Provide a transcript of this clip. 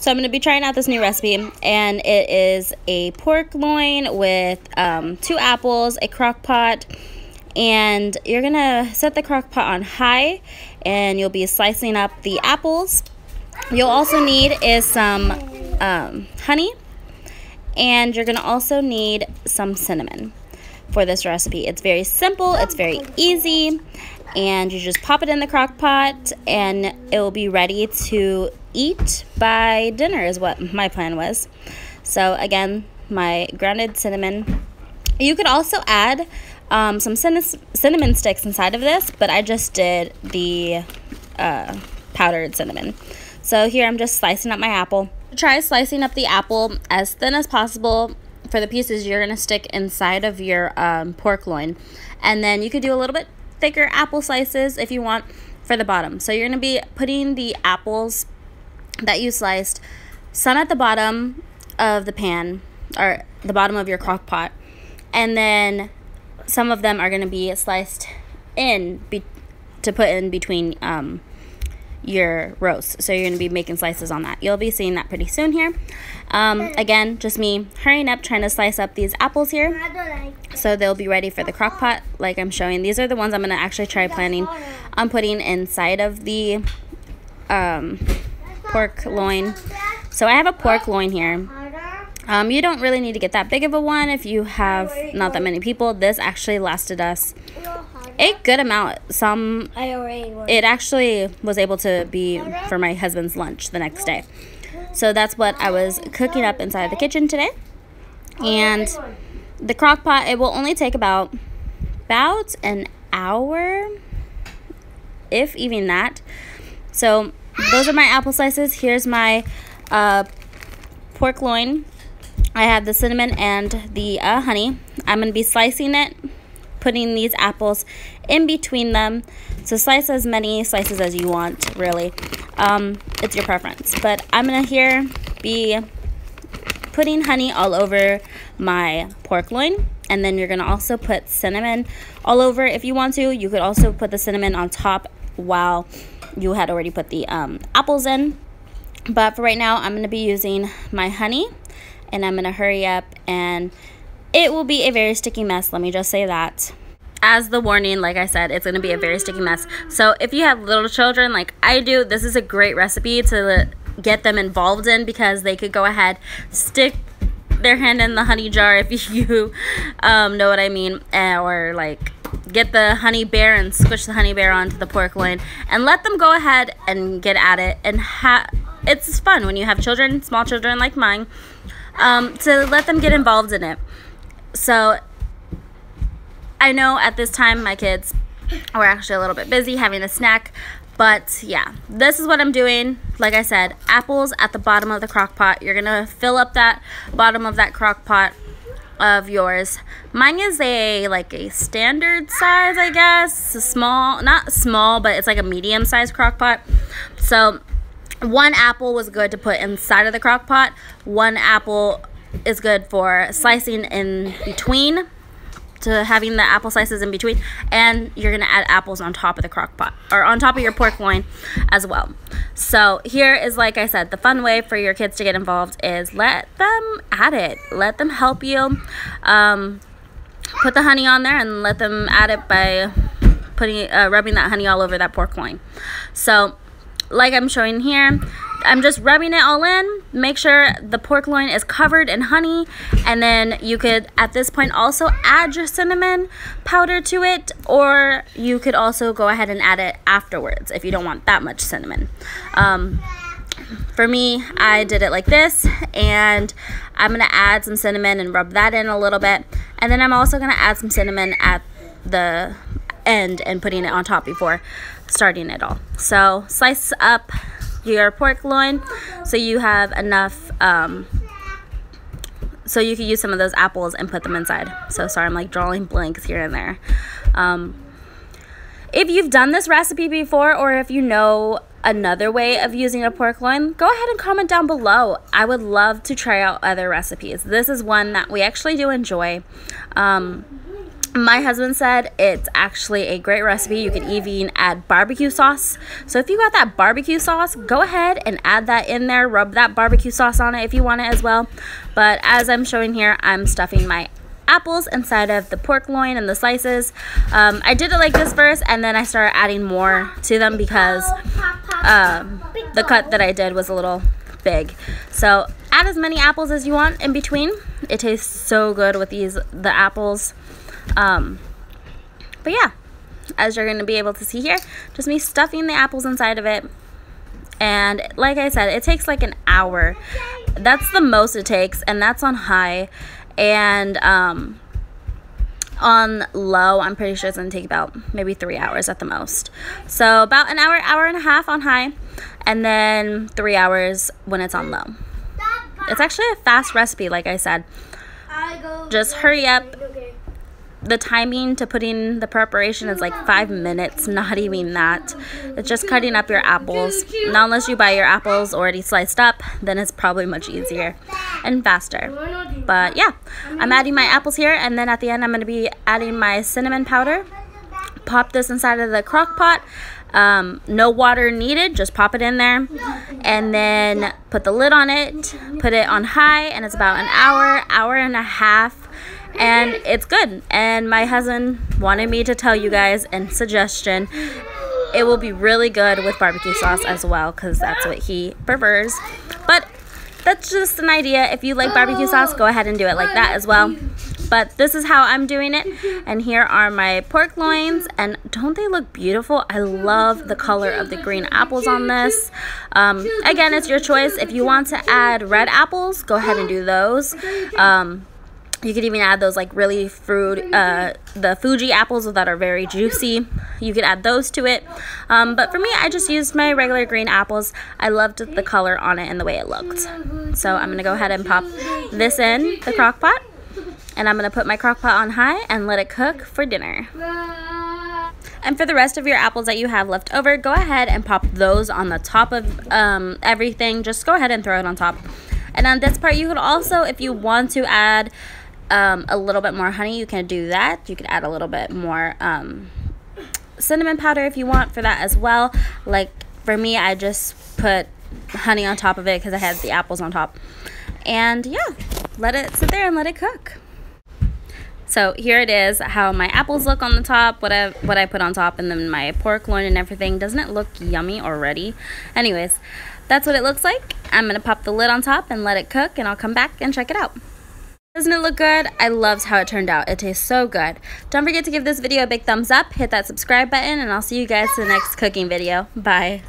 So I'm going to be trying out this new recipe, and it is a pork loin with 2 apples, a crock pot, and you're going to set the crock pot on high, and you'll be slicing up the apples. You'll also need is some honey, and you're going to also need some cinnamon for this recipe. It's very simple, it's very easy, and you just pop it in the crock pot and it will be ready to eat by dinner is what my plan was. So again, my grounded cinnamon. You could also add some cinnamon sticks inside of this, but I just did the powdered cinnamon. So here I'm just slicing up my apple. Try slicing up the apple as thin as possible for the pieces you're going to stick inside of your pork loin. And then you could do a little bit thicker apple slices if you want for the bottom. So you're going to be putting the apples that you sliced, some at the bottom of the pan, or the bottom of your crock pot. And then some of them are going to be sliced in to put in between your roast. So you're going to be making slices on that. You'll be seeing that pretty soon here. Again, just me hurrying up trying to slice up these apples here so they'll be ready for the crock pot like I'm showing. These are the ones I'm going to actually try planning on putting inside of the pork loin. So I have a pork loin here. You don't really need to get that big of a one if you have not that many people. This actually lasted us a good amount. It actually was able to be for my husband's lunch the next day. So that's what I was cooking up inside the kitchen today. And the crock pot, it will only take about an hour, if even that. So those are my apple slices. Here's my pork loin. I have the cinnamon and the honey. I'm going to be slicing it, putting these apples in between them. So slice as many slices as you want, really. It's your preference. But I'm going to here be putting honey all over my pork loin. And then you're going to also put cinnamon all over if you want to. You could also put the cinnamon on top while you had already put the apples in. But for right now, I'm going to be using my honey. And I'm going to hurry up, and it will be a very sticky mess. Let me just say that. As the warning, like I said, it's going to be a very sticky mess. So if you have little children like I do, this is a great recipe to get them involved in, because they could go ahead, stick their hand in the honey jar if you know what I mean, or like get the honey bear and squish the honey bear onto the pork loin and let them go ahead and get at it. And it's fun when you have children, small children like mine, to let them get involved in it. So I know at this time my kids were actually a little bit busy having a snack, but yeah, this is what I'm doing. Like I said, apples at the bottom of the crock pot. You're gonna fill up that bottom of that crock pot of yours. Mine is like a standard size, I guess. Not small, but it's like a medium sized crock pot. So 1 apple was good to put inside of the crock pot. 1 apple is good for slicing in between, to having the apple slices in between. And you're going to add apples on top of the crock pot, or on top of your pork loin as well. So here is, like I said, the fun way for your kids to get involved is let them add it. Let them help you. Put the honey on there and let them add it by rubbing that honey all over that pork loin. So like I'm showing here, I'm just rubbing it all in. Make sure the pork loin is covered in honey, and then you could at this point also add your cinnamon powder to it, or you could also go ahead and add it afterwards if you don't want that much cinnamon. For me, I did it like this, and I'm gonna add some cinnamon and rub that in a little bit, and then I'm also gonna add some cinnamon at the end and putting it on top before starting it all. So slice up your pork loin so you have enough so you can use some of those apples and put them inside. So sorry, I'm like drawing blanks here and there. If you've done this recipe before, or if you know another way of using a pork loin, go ahead and comment down below. I would love to try out other recipes. This is one that we actually do enjoy. My husband said it's actually a great recipe. You can even add barbecue sauce. So if you got that barbecue sauce, go ahead and add that in there. Rub that barbecue sauce on it if you want it as well. But as I'm showing here, I'm stuffing my apples inside of the pork loin and the slices. I did it like this first, and then I started adding more to them because the cut that I did was a little big. So add as many apples as you want in between. It tastes so good with the apples. But yeah, as you're going to be able to see here, just me stuffing the apples inside of it. And like I said, it takes like an hour. That's the most it takes, and that's on high. And on low, I'm pretty sure it's going to take about maybe 3 hours at the most. So about an hour, hour and a half on high, and then 3 hours when it's on low. It's actually a fast recipe, like I said. Just hurry up. The timing to put in the preparation is like 5 minutes, not even that. It's just cutting up your apples. Now, unless you buy your apples already sliced up, then it's probably much easier and faster. But yeah, I'm adding my apples here, and then at the end I'm going to be adding my cinnamon powder. Pop this inside of the crock pot. No water needed, just pop it in there, and then put the lid on it, put it on high, and it's about an hour, hour and a half. And it's good. And my husband wanted me to tell you guys, and suggestion, it will be really good with barbecue sauce as well, because that's what he prefers. But that's just an idea. If you like barbecue sauce, go ahead and do it like that as well. But this is how I'm doing it. And here are my pork loins, and don't they look beautiful? I love the color of the green apples on this. Again, it's your choice. If you want to add red apples, go ahead and do those. You could even add those like really the Fuji apples that are very juicy. You could add those to it. But for me, I just used my regular green apples. I loved the color on it and the way it looked. So I'm going to go ahead and pop this in the crock pot. And I'm going to put my crock pot on high and let it cook for dinner. And for the rest of your apples that you have left over, go ahead and pop those on the top of everything. Just go ahead and throw it on top. And on this part, you could also, if you want to add a little bit more honey, you can do that. You could add a little bit more cinnamon powder if you want for that as well. Like for me, I just put honey on top of it because I had the apples on top. And yeah, let it sit there and let it cook. So here it is, how my apples look on the top, what I put on top, and then my pork loin and everything. Doesn't it look yummy already? Anyways, that's what it looks like. I'm going to pop the lid on top and let it cook, and I'll come back and check it out. Doesn't it look good? I loved how it turned out. It tastes so good. Don't forget to give this video a big thumbs up, hit that subscribe button, and I'll see you guys in the next cooking video. Bye.